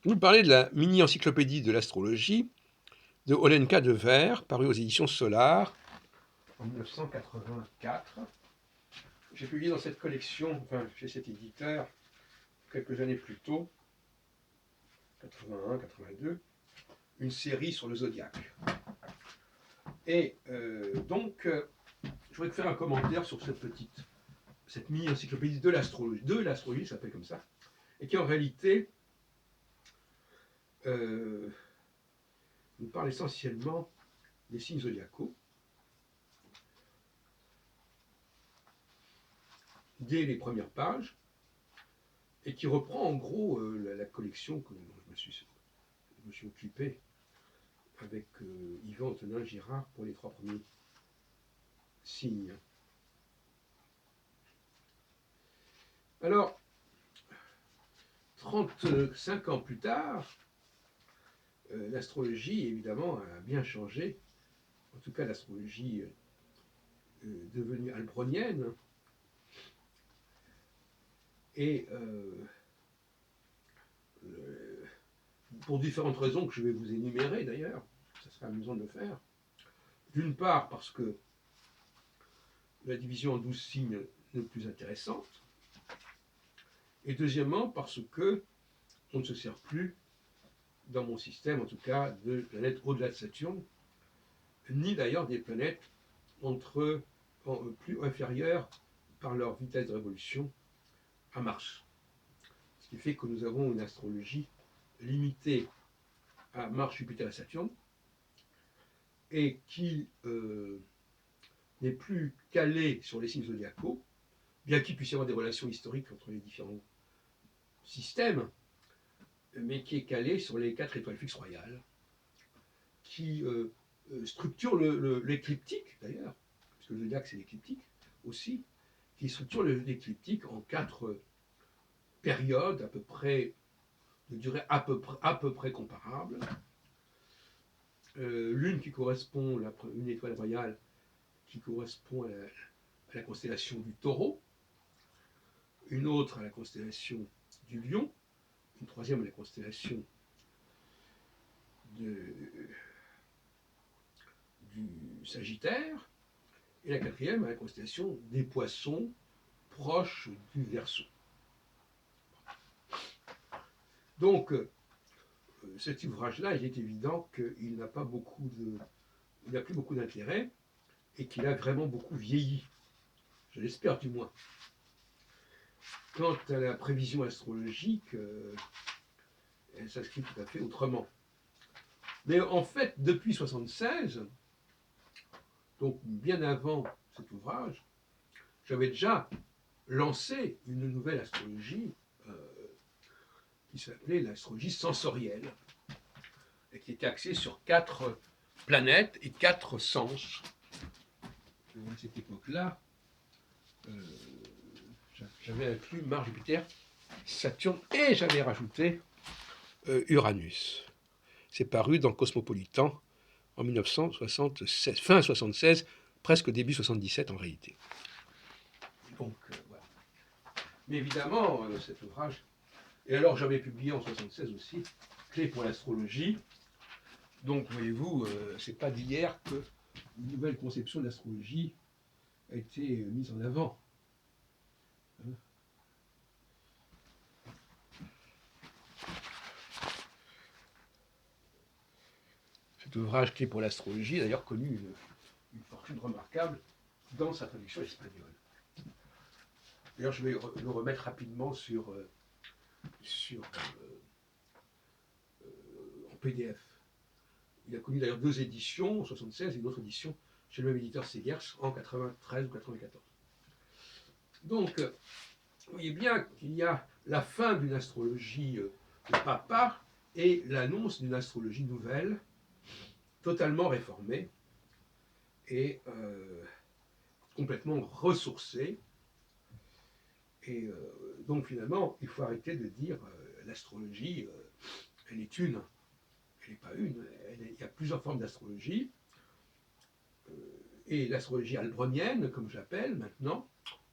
Vous parlez de la mini-encyclopédie de l'astrologie de Olenka de Ver, parue aux éditions Solar en 1984. J'ai publié dans cette collection, enfin chez cet éditeur, quelques années plus tôt, 81, 82, une série sur le zodiaque. Et je voudrais faire un commentaire sur cette mini-encyclopédie de l'astrologie, ça s'appelle comme ça, et qui en réalité nous parle essentiellement des signes zodiacaux, dès les premières pages, et qui reprend en gros la collection dont je me suis occupé avec Yvan Antonin Girard pour les 3 premiers signes. Alors, 35 ans plus tard, l'astrologie, évidemment, a bien changé. En tout cas, l'astrologie devenue albronienne. Et pour différentes raisons que je vais vous énumérer d'ailleurs, ça serait amusant de le faire. D'une part, parce que la division en 12 signes n'est plus intéressante. Et deuxièmement, parce que on ne se sert plus, dans mon système en tout cas, de planètes au-delà de Saturne, ni d'ailleurs des planètes plus inférieures par leur vitesse de révolution à Mars. Ce qui fait que nous avons une astrologie limitée à Mars, Jupiter et Saturne, et qui n'est plus calée sur les signes zodiacaux, bien qu'il puisse y avoir des relations historiques entre les différents systèmes, mais qui est calée sur les 4 étoiles fixes royales, qui structure l'écliptique d'ailleurs, parce que le zodiaque c'est l'écliptique aussi, qui structure l'écliptique en 4 périodes à peu près de durée à peu près comparable. L'une qui correspond, une étoile royale qui correspond à la constellation du Taureau, une autre à la constellation du Lion, une troisième à la constellation du Sagittaire, et la quatrième à la constellation des Poissons, proche du Verseau. Donc, cet ouvrage-là, il est évident qu'il n'a pas il n'a plus beaucoup d'intérêt et qu'il a vraiment beaucoup vieilli. Je l'espère du moins. Quant à la prévision astrologique, elle s'inscrit tout à fait autrement. Mais en fait, depuis 1976, donc bien avant cet ouvrage, j'avais déjà lancé une nouvelle astrologie qui s'appelait l'astrologie sensorielle, et qui était axée sur 4 planètes et 4 sens. À cette époque-là, j'avais inclus Mars, Jupiter, Saturne, et j'avais rajouté Uranus. C'est paru dans Cosmopolitan en 1976, fin 76, presque début 77 en réalité. Donc voilà. Mais évidemment, cet ouvrage, et alors j'avais publié en 76 aussi, Clé pour l'astrologie. Donc voyez-vous, c'est pas d'hier que une nouvelle conception de l'astrologie a été mise en avant. Cet ouvrage Clé pour l'astrologie a d'ailleurs connu une fortune remarquable dans sa traduction espagnole. D'ailleurs, je vais le remettre rapidement en PDF. Il a connu d'ailleurs 2 éditions, en 76, et une autre édition chez le même éditeur Segers en 93 ou 94. Donc, vous voyez bien qu'il y a la fin d'une astrologie de papa et l'annonce d'une astrologie nouvelle, totalement réformée et complètement ressourcée. Et donc finalement, il faut arrêter de dire l'astrologie, elle est une. Elle n'est pas une. Il y a plusieurs formes d'astrologie. Et l'astrologie albronienne, comme j'appelle maintenant,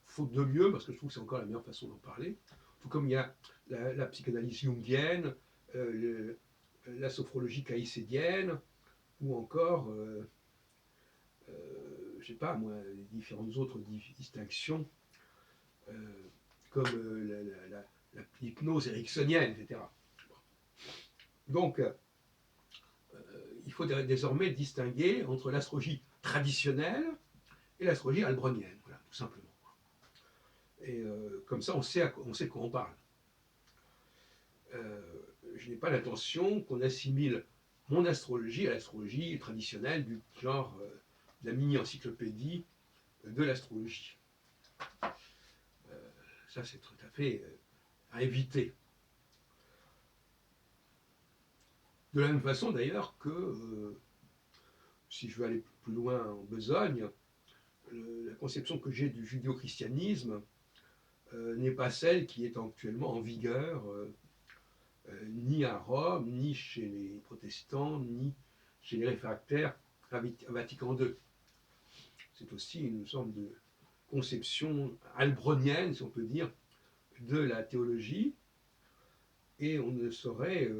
faute de mieux, parce que je trouve que c'est encore la meilleure façon d'en parler, tout comme il y a la psychanalyse jungienne, la sophrologie caïcédienne, ou encore, je ne sais pas moi, les différentes autres distinctions, euh, comme l'hypnose ericksonienne, etc. Donc, il faut désormais distinguer entre l'astrologie traditionnelle et l'astrologie albronienne, voilà, tout simplement. Et comme ça, on sait de quoi on parle. Je n'ai pas l'intention qu'on assimile mon astrologie à l'astrologie traditionnelle du genre de la mini-encyclopédie de l'astrologie. Ça, c'est tout à fait à éviter. De la même façon, d'ailleurs, que si je veux aller plus loin en besogne, la conception que j'ai du judéo-christianisme n'est pas celle qui est actuellement en vigueur ni à Rome, ni chez les protestants, ni chez les réfractaires à Vatican II. C'est aussi une sorte de conception albronienne, si on peut dire, de la théologie, et on ne saurait.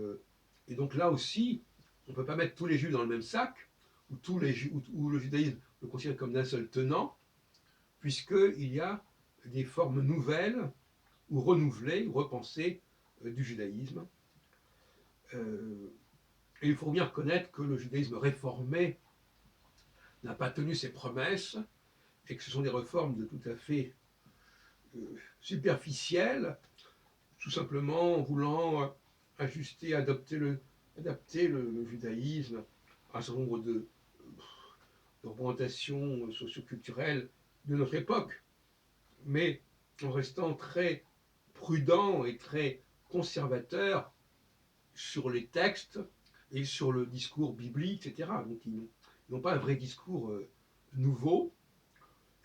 Et donc là aussi, on ne peut pas mettre tous les juifs dans le même sac, ou le judaïsme le considère comme d'un seul tenant, puisqu'il y a des formes nouvelles, ou renouvelées, ou repensées du judaïsme. Et il faut bien reconnaître que le judaïsme réformé n'a pas tenu ses promesses, et que ce sont des réformes de tout à fait superficielles, tout simplement en voulant ajuster, adapter le judaïsme à un certain nombre de représentations socioculturelles de notre époque, mais en restant très prudent et très conservateur sur les textes et sur le discours biblique, etc. Donc ils n'ont pas un vrai discours nouveau,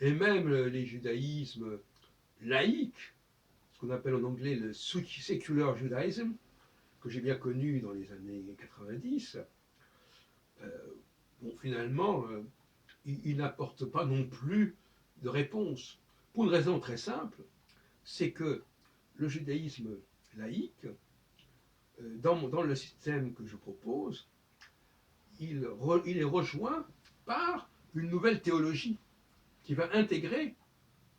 et même les judaïsmes laïques, ce qu'on appelle en anglais le secular judaism, que j'ai bien connu dans les années 90, bon, finalement, il n'apporte pas non plus de réponse. Pour une raison très simple, c'est que le judaïsme laïque, dans le système que je propose, il est rejoint par une nouvelle théologie qui va intégrer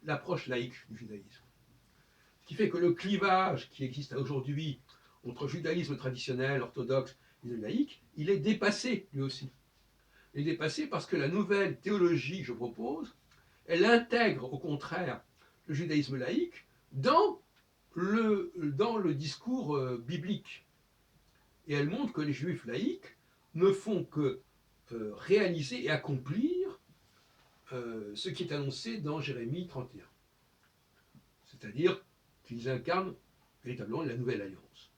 l'approche laïque du judaïsme. Ce qui fait que le clivage qui existe aujourd'hui entre judaïsme traditionnel, orthodoxe et laïque, il est dépassé lui aussi. Il est dépassé parce que la nouvelle théologie que je propose, elle intègre au contraire le judaïsme laïque dans le discours biblique. Et elle montre que les juifs laïcs ne font que réaliser et accomplir ce qui est annoncé dans Jérémie 31. C'est-à-dire qu'ils incarnent véritablement la nouvelle alliance.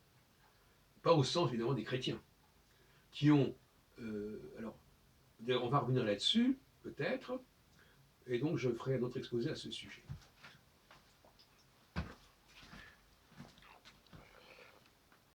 Pas au sens évidemment des chrétiens, qui ont... alors, on va revenir là-dessus, peut-être, et donc je ferai un autre exposé à ce sujet.